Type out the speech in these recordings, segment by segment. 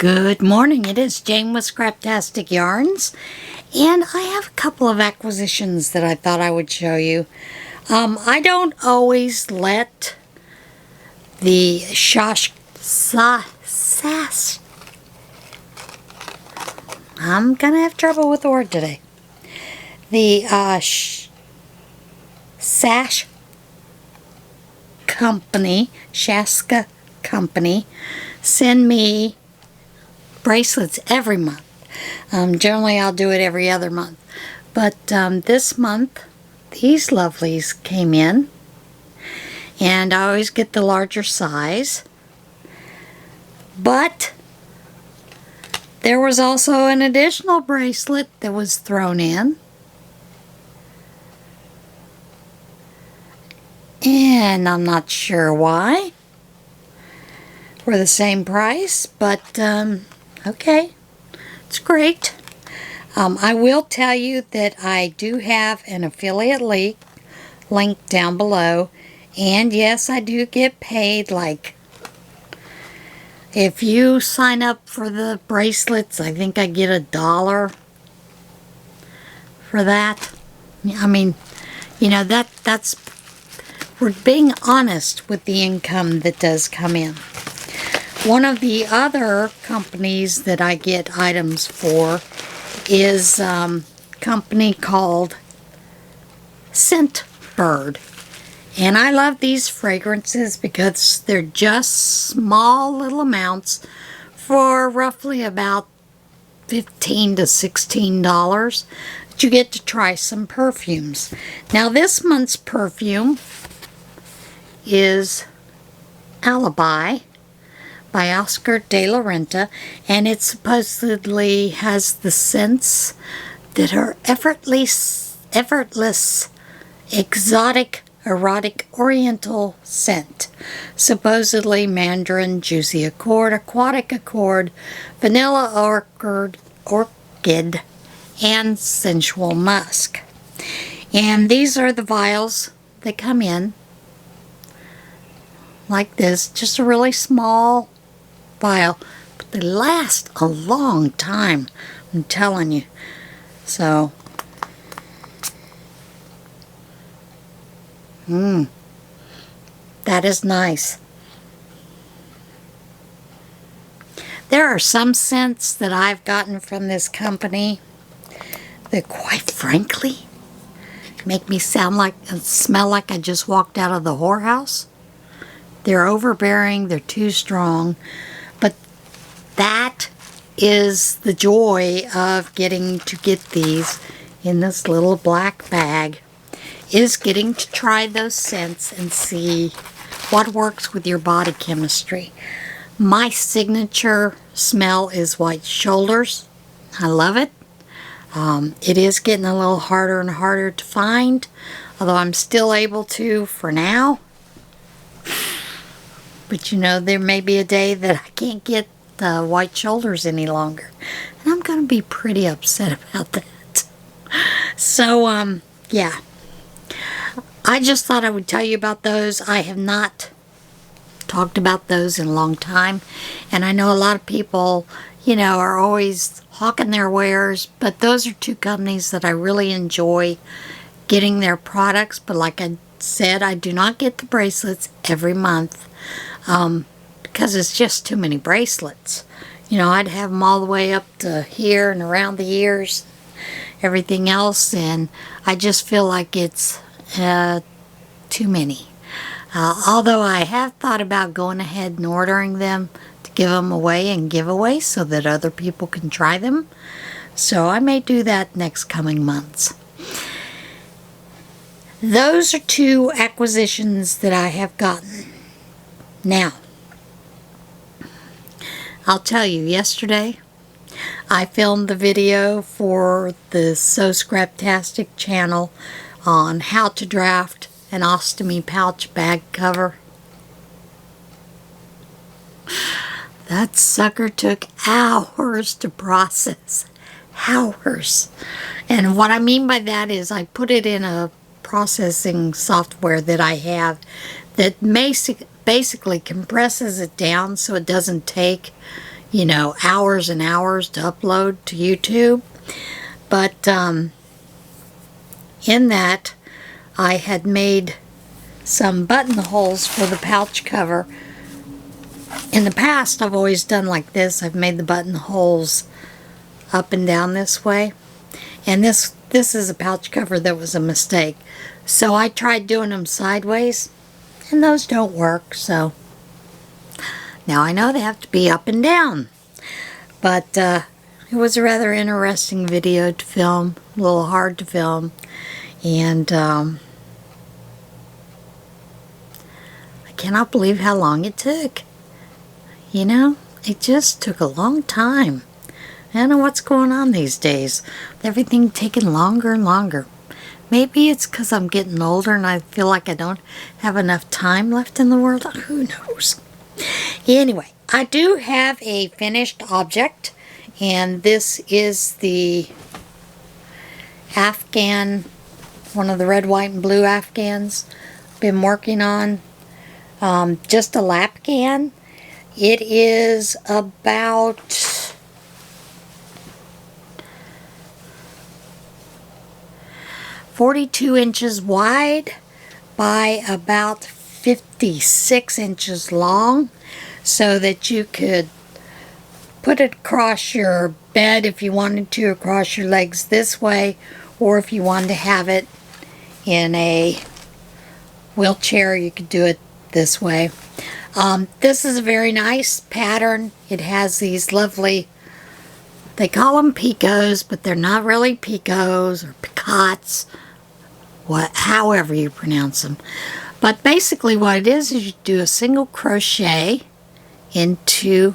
Good morning, it is Jane with Scraptastic Yarns, and I have a couple of acquisitions that I thought I would show you. I don't always let the I'm gonna have trouble with the word today. The Sashka company send me bracelets every month. Generally I'll do it every other month, but this month these lovelies came in, and I always get the larger size, but there was also an additional bracelet that was thrown in, and I'm not sure why, for the same price, but okay, it's great. I will tell you that I do have an affiliate link down below, and yes, I do get paid. Like, if you sign up for the bracelets, I think I get $1 for that. I mean, you know, that's we're being honest with the income that does come in. One of the other companies that I get items for is a company called Scentbird. And I love these fragrances because they're just small little amounts for roughly about $15 to $16. But you get to try some perfumes. Now this month's perfume is Alibi by Oscar de la Renta, and it supposedly has the scents that are effortless, exotic, erotic, oriental scent. Supposedly mandarin, juicy accord, aquatic accord, vanilla orchid, and sensual musk. And these are the vials that come in like this, just a really small vial, but they last a long time, I'm telling you. So that is nice. There are some scents that I've gotten from this company that, quite frankly, make me smell like I just walked out of the whorehouse. They're overbearing, they're too strong, but that is the joy of getting to get these in this little black bag, is getting to try those scents and see what works with your body chemistry. My signature smell is white shoulders. I love it. It is getting a little harder and harder to find, although I'm still able to for now. But you know, there may be a day that I can't get the white shoulders any longer, and I'm going to be pretty upset about that. So, yeah. I just thought I would tell you about those. I have not talked about those in a long time, and I know a lot of people, you know, are always hawking their wares, but those are two companies that I really enjoy getting their products. But like I said, I do not get the bracelets every month. Because it's just too many bracelets. You know, I'd have them all the way up to here and around the ears, everything else, and I just feel like it's too many. Although I have thought about going ahead and ordering them to give them away and giveaways so that other people can try them. So I may do that next coming months. Those are two acquisitions that I have gotten. Now, I'll tell you, yesterday I filmed the video for the So Scraptastic channel on how to draft an ostomy pouch bag cover. That sucker took hours to process. Hours. And what I mean by that is I put it in a processing software that I have that basically compresses it down so it doesn't take, you know, hours and hours to upload to YouTube. But in that, I had made some buttonholes for the pouch cover. In the past, I've always done like this. I've made the buttonholes up and down this way. And this is a pouch cover that was a mistake. So I tried doing them sideways, and those don't work. So now I know they have to be up and down. But it was a rather interesting video to film, a little hard to film. And I cannot believe how long it took. You know, it just took a long time. I don't know what's going on these days. Everything taking longer and longer. Maybe it's because I'm getting older and I feel like I don't have enough time left in the world. Who knows? Anyway, I do have a finished object, and this is the Afghan, one of the red, white, and blue Afghans I've been working on. Just a lapgan. It is about 42 inches wide by about 56 inches long, so that you could put it across your bed if you wanted to, across your legs this way, or if you wanted to have it in a wheelchair, you could do it this way. This is a very nice pattern. It has these lovely, they call them picots, but they're not really picots or picots, however you pronounce them. But basically what it is you do a single crochet into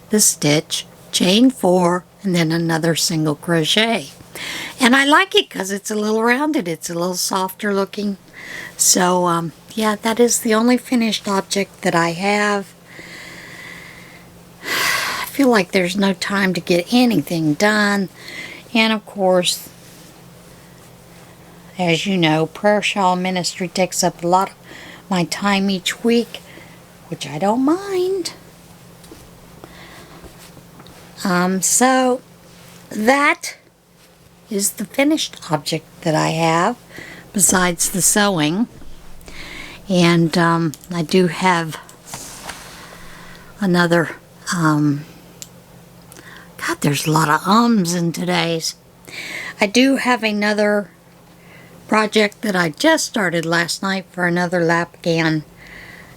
the stitch, chain 4, and then another single crochet. And I like it because it's a little rounded, it's a little softer looking. So yeah, that is the only finished object that I have. I feel like there's no time to get anything done. And of course, as you know, prayer shawl ministry takes up a lot of my time each week, which I don't mind. So that is the finished object that I have, besides the sewing. And I do have another, God, there's a lot of ums in today's. I do have another project that I just started last night for another lapgan.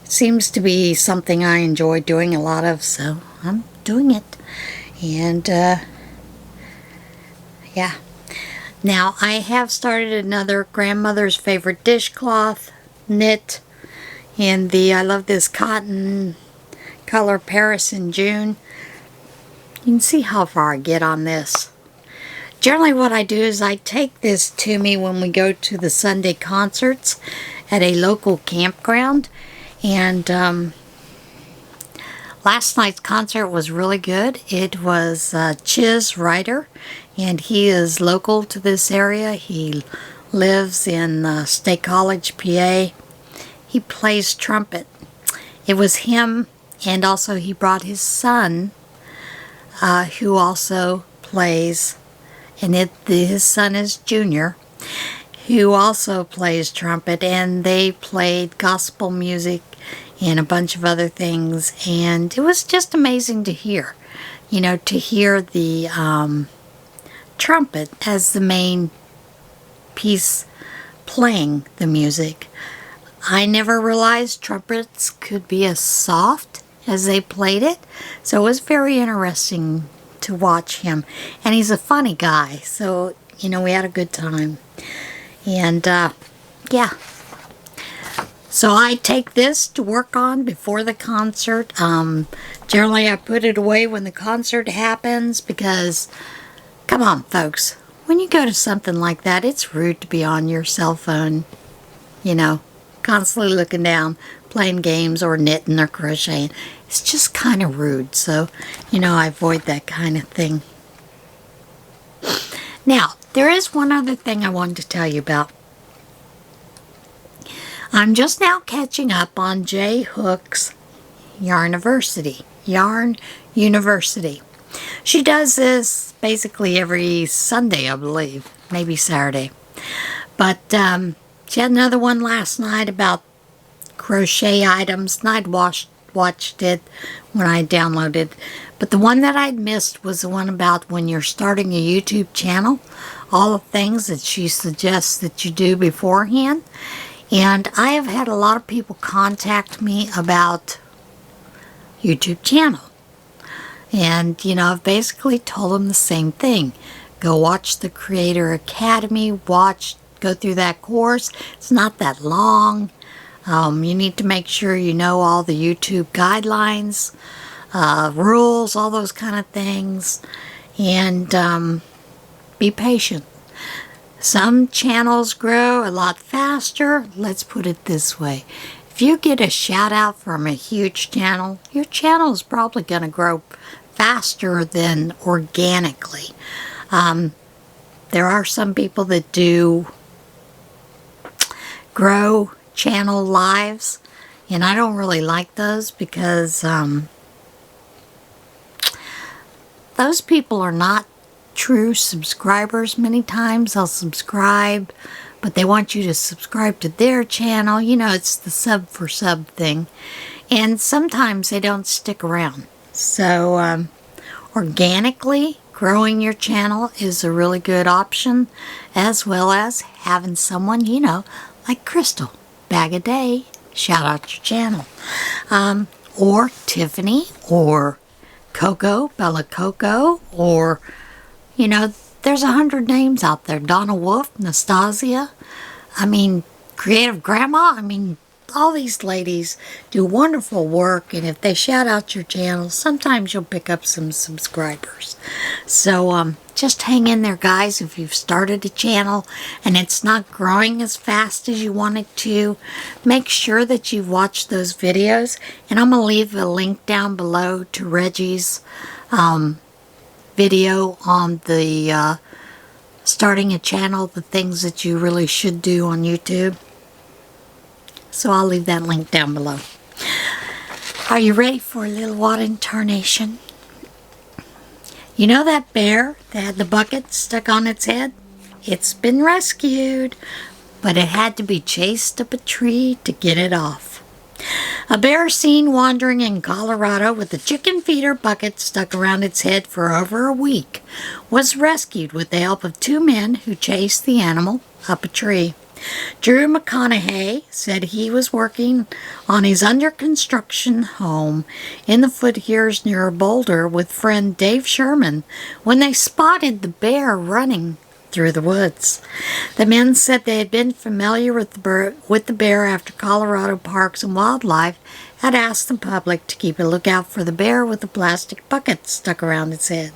It seems to be something I enjoy doing a lot of, so I'm doing it. And yeah. Now I have started another grandmother's favorite dishcloth knit in the, I love this cotton color, Paris in June. You can see how far I get on this. Generally what I do is I take this to me when we go to the Sunday concerts at a local campground. And last night's concert was really good. It was Chiz Ryder, and he is local to this area. He lives in State College, PA. He plays trumpet. It was him, and also he brought his son, who also plays, and his son is Junior, who also plays trumpet, and they played gospel music and a bunch of other things, and it was just amazing to hear, you know, to hear the trumpet as the main piece playing the music. I never realized trumpets could be as soft as they played it, so it was very interesting to watch him. And he's a funny guy, so, you know, we had a good time. And, yeah. So I take this to work on before the concert. Generally, I put it away when the concert happens because, come on, folks, when you go to something like that, it's rude to be on your cell phone, you know, constantly looking down, playing games or knitting or crocheting. It's just kind of rude, so, you know, I avoid that kind of thing. Now, there is one other thing I wanted to tell you about. I'm just now catching up on J. Hook's Yarn University. Yarn University. She does this basically every Sunday, I believe, maybe Saturday. But she had another one last night about crochet items, and I'd watched it when I downloaded. But the one that I'd missed was the one about when you're starting a YouTube channel, all the things that she suggests that you do beforehand. And I have had a lot of people contact me about YouTube channel. And, you know, I've basically told them the same thing. Go watch the Creator Academy, go through that course. It's not that long. You need to make sure you know all the YouTube guidelines, rules, all those kind of things. And be patient. Some channels grow a lot faster. Let's put it this way. If you get a shout out from a huge channel, your channel is probably going to grow faster than organically. There are some people that do grow channel lives, and I don't really like those because those people are not true subscribers. Many times they'll subscribe, but they want you to subscribe to their channel. You know, it's the sub for sub thing. And sometimes they don't stick around. So organically growing your channel is a really good option, as well as having someone, you know, like Crystal, Bag a Day, shout out your channel. Or Tiffany, or Coco, Bella Coco, or, you know, there's 100 names out there. Donna Wolf, Nastasia, I mean, Creative Grandma, I mean, all these ladies do wonderful work, and if they shout out your channel, sometimes you'll pick up some subscribers. So just hang in there, guys. If you've started a channel and it's not growing as fast as you want it to, make sure that you've watched those videos, and I'm going to leave a link down below to Reggie's video on the starting a channel, the things that you really should do on YouTube. So I'll leave that link down below. Are you ready for a little water incarnation? You know that bear that had the bucket stuck on its head? It's been rescued, but it had to be chased up a tree to get it off. A bear seen wandering in Colorado with a chicken feeder bucket stuck around its head for over a week was rescued with the help of two men who chased the animal up a tree. Drew McConaughey said he was working on his under-construction home in the foothills near Boulder with friend Dave Sherman when they spotted the bear running through the woods. The men said they had been familiar with the bear after Colorado Parks and Wildlife had asked the public to keep a lookout for the bear with a plastic bucket stuck around its head.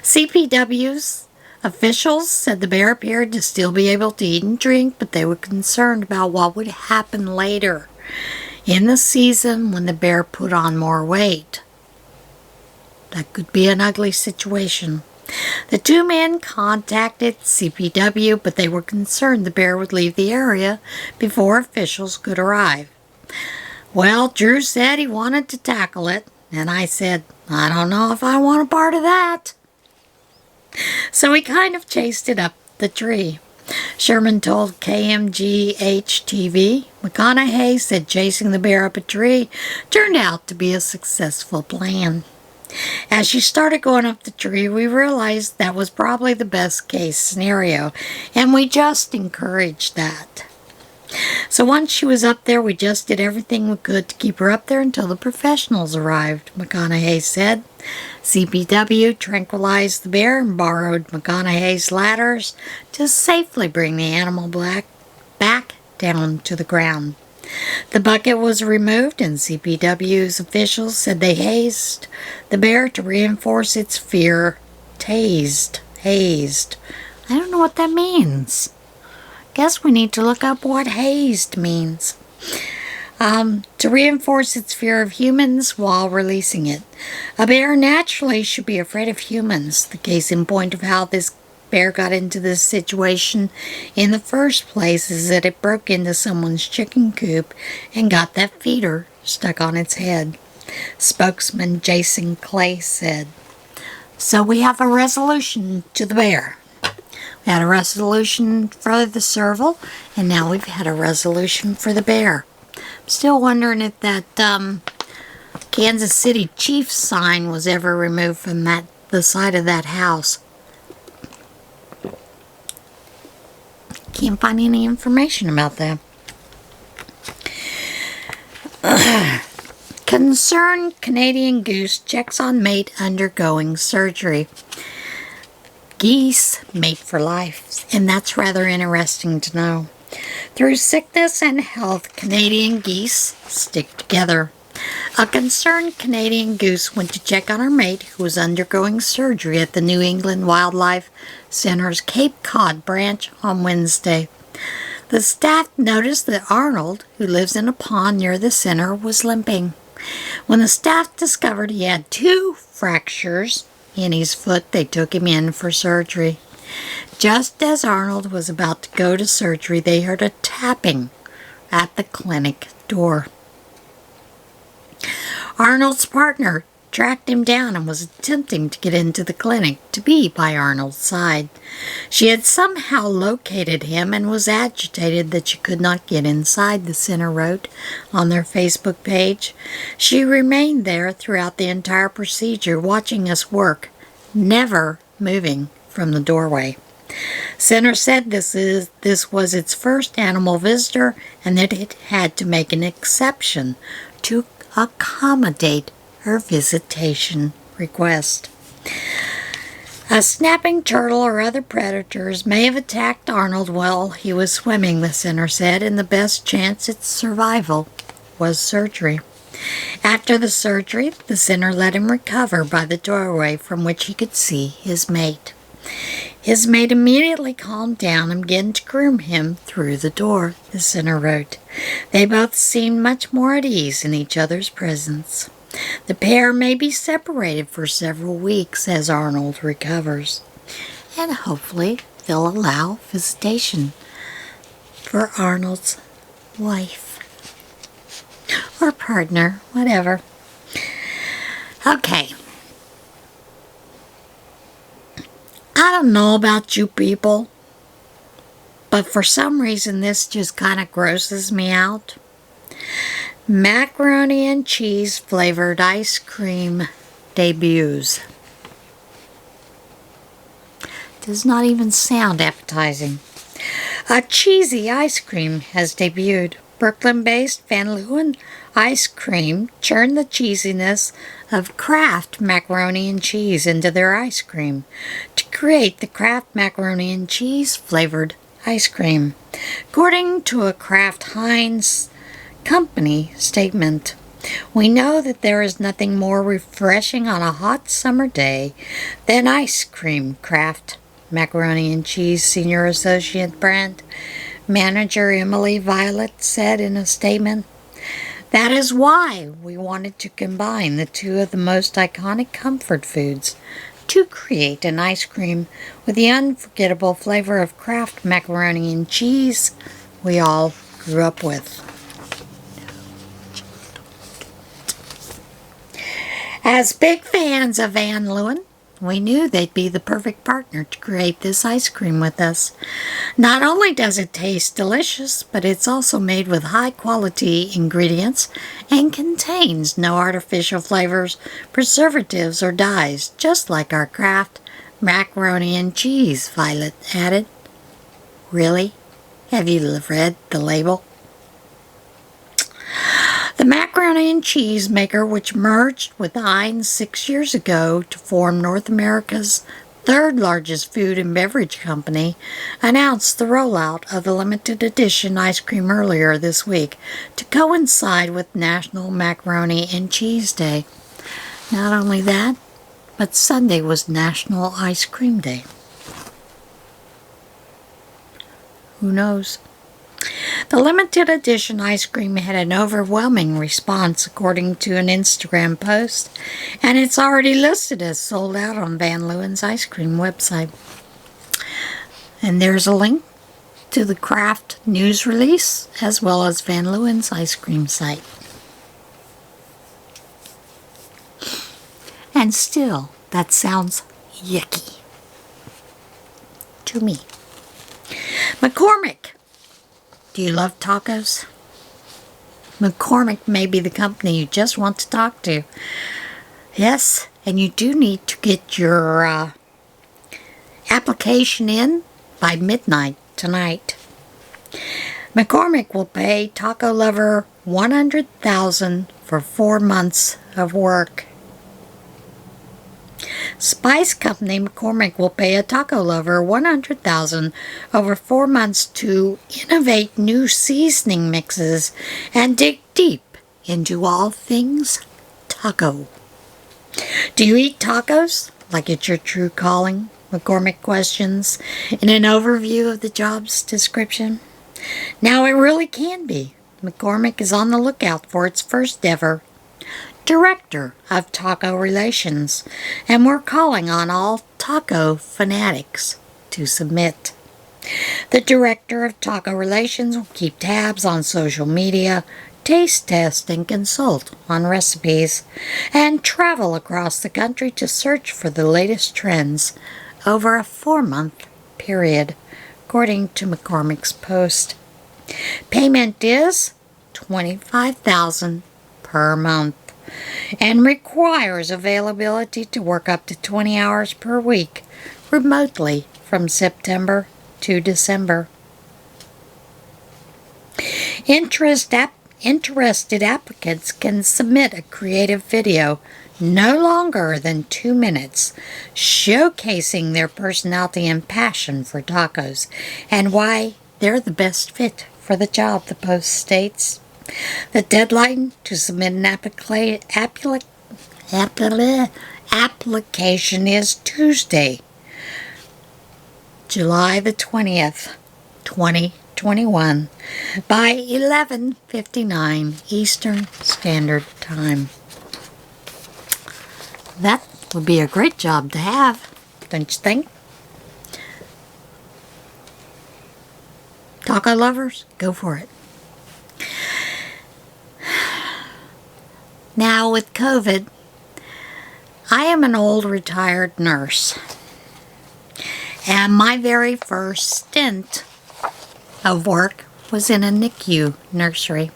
CPW's officials said the bear appeared to still be able to eat and drink, but they were concerned about what would happen later in the season when the bear put on more weight. That could be an ugly situation. The two men contacted CPW, but they were concerned the bear would leave the area before officials could arrive. Well, Drew said he wanted to tackle it, and I said, I don't know if I want a part of that. So he kind of chased it up the tree. Sherman told KMGH-TV, McConaughey said chasing the bear up a tree turned out to be a successful plan. As she started going up the tree, we realized that was probably the best case scenario, and we just encouraged that. So once she was up there, we just did everything we could to keep her up there until the professionals arrived, McConaughey said. CPW tranquilized the bear and borrowed McConaughey's ladders to safely bring the animal back down to the ground. The bucket was removed, and CPW's officials said they hazed the bear to reinforce its fear. Hazed. I don't know what that means. Guess we need to look up what hazed means. To reinforce its fear of humans while releasing it. A bear naturally should be afraid of humans. The case in point of how this bear got into this situation in the first place is that it broke into someone's chicken coop and got that feeder stuck on its head. Spokesman Jason Clay said. So we have a resolution to the bear. We had a resolution for the serval, and now we've had a resolution for the bear. I'm still wondering if that Kansas City Chiefs sign was ever removed from the side of that house. Can't find any information about that. Concerned Canadian goose checks on mate undergoing surgery. Geese mate for life, and that's rather interesting to know. Through sickness and health, Canadian geese stick together. A concerned Canadian goose went to check on her mate who was undergoing surgery at the New England Wildlife Center's Cape Cod branch on Wednesday. The staff noticed that Arnold, who lives in a pond near the center, was limping. When the staff discovered he had 2 fractures in his foot, they took him in for surgery. Just as Arnold was about to go to surgery, they heard a tapping at the clinic door. Arnold's partner tracked him down and was attempting to get into the clinic to be by Arnold's side. She had somehow located him and was agitated that she could not get inside, the center wrote on their Facebook page. She remained there throughout the entire procedure, watching us work, never moving from the doorway. Center said this was its first animal visitor and that it had to make an exception to accommodate her visitation request. A snapping turtle or other predators may have attacked Arnold while he was swimming, the center said, and the best chance at survival was surgery. After the surgery, the center let him recover by the doorway from which he could see his mate. His mate immediately calmed down and began to groom him through the door, the center wrote. They both seemed much more at ease in each other's presence. The pair may be separated for several weeks as Arnold recovers, and hopefully they'll allow visitation for Arnold's wife or partner, whatever. Okay. I don't know about you people, but for some reason this just kind of grosses me out. Macaroni and cheese flavored ice cream debuts. Does not even sound appetizing. A cheesy ice cream has debuted. Brooklyn-based Van Leeuwen Ice Cream churned the cheesiness of Kraft macaroni and cheese into their ice cream to create the Kraft macaroni and cheese flavored ice cream. According to a Kraft Heinz company statement, we know that there is nothing more refreshing on a hot summer day than ice cream, Kraft Macaroni and Cheese Senior Associate Brand Manager Emily Violet said in a statement. That is why we wanted to combine the 2 of the most iconic comfort foods to create an ice cream with the unforgettable flavor of Kraft macaroni and cheese we all grew up with. As big fans of Van Leeuwen, we knew they'd be the perfect partner to create this ice cream with us. Not only does it taste delicious, but it's also made with high-quality ingredients and contains no artificial flavors, preservatives, or dyes, just like our Kraft macaroni and cheese, Violet added. Really? Have you read the label? The macaroni and cheese maker, which merged with Heinz 6 years ago to form North America's 3rd largest food and beverage company, announced the rollout of the limited edition ice cream earlier this week to coincide with National Macaroni and Cheese Day. Not only that, but Sunday was National Ice Cream Day. Who knows? The limited edition ice cream had an overwhelming response according to an Instagram post, and it's already listed as sold out on Van Leeuwen's ice cream website. And there's a link to the Kraft news release as well as Van Leeuwen's ice cream site. And still, that sounds yucky to me. McCormick, do you love tacos? McCormick may be the company you just want to talk to. Yes, and you do need to get your application in by midnight tonight. McCormick will pay taco lover $100,000 for 4 months of work. Spice Company McCormick will pay a taco lover $100,000 over 4 months to innovate new seasoning mixes and dig deep into all things taco. Do you eat tacos like it's your true calling? McCormick questions in an overview of the job's description. Now it really can be. McCormick is on the lookout for its first ever Director of Taco Relations, and we're calling on all taco fanatics to submit. The Director of Taco Relations will keep tabs on social media, taste test and consult on recipes, and travel across the country to search for the latest trends over a 4-month period, according to McCormick's post. Payment is $25,000 per month and requires availability to work up to 20 hours per week remotely from September to December. Interested applicants can submit a creative video no longer than 2 minutes, showcasing their personality and passion for tacos and why they're the best fit for the job, the post states. The deadline to submit an application is Tuesday, July the 20th, 2021, by 11:59 Eastern Standard Time. That would be a great job to have, don't you think? Taco lovers, go for it. Now with COVID, I am an old retired nurse, and my very first stint of work was in a NICU nursery.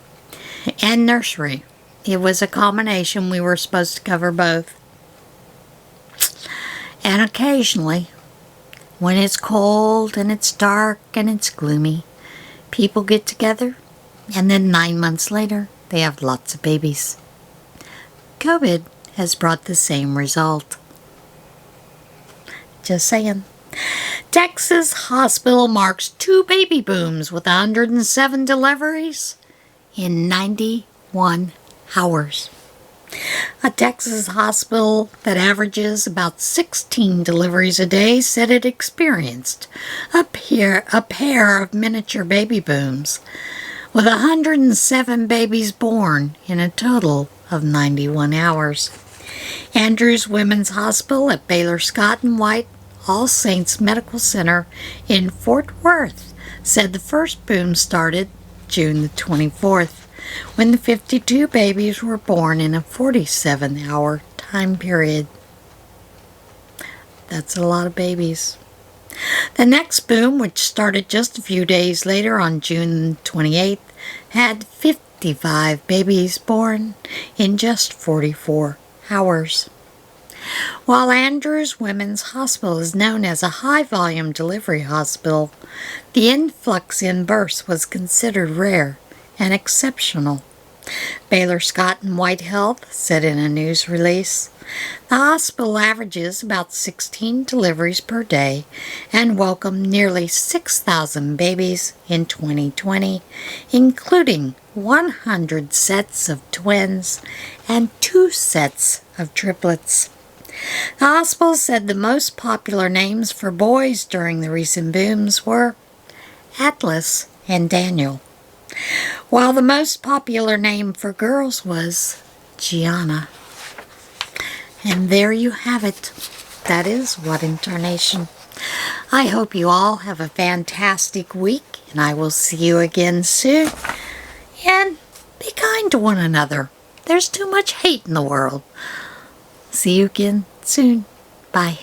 It was a combination. We were supposed to cover both. And occasionally, when it's cold and it's dark and it's gloomy, people get together, and then 9 months later, they have lots of babies. COVID has brought the same result. Just saying. Texas hospital marks 2 baby booms with 107 deliveries in 91 hours. A Texas hospital that averages about 16 deliveries a day said it experienced a pair of miniature baby booms, with 107 babies born in a total of 91 hours. Andrews Women's Hospital at Baylor Scott and White All Saints Medical Center in Fort Worth said the first boom started June the 24th, when the 52 babies were born in a 47-hour time period. That's a lot of babies. The next boom, which started just a few days later on June 28th, had 55 babies born in just 44 hours. While Andrews Women's Hospital is known as a high-volume delivery hospital, the influx in births was considered rare and exceptional. Baylor Scott and White Health said in a news release, the hospital averages about 16 deliveries per day and welcomed nearly 6,000 babies in 2020, including 100 sets of twins and 2 sets of triplets. The hospital said the most popular names for boys during the recent booms were Atlas and Daniel, while the most popular name for girls was Gianna. And there you have it. That is What Incarnation. I hope you all have a fantastic week, and I will see you again soon. And be kind to one another. There's too much hate in the world. See you again soon. Bye.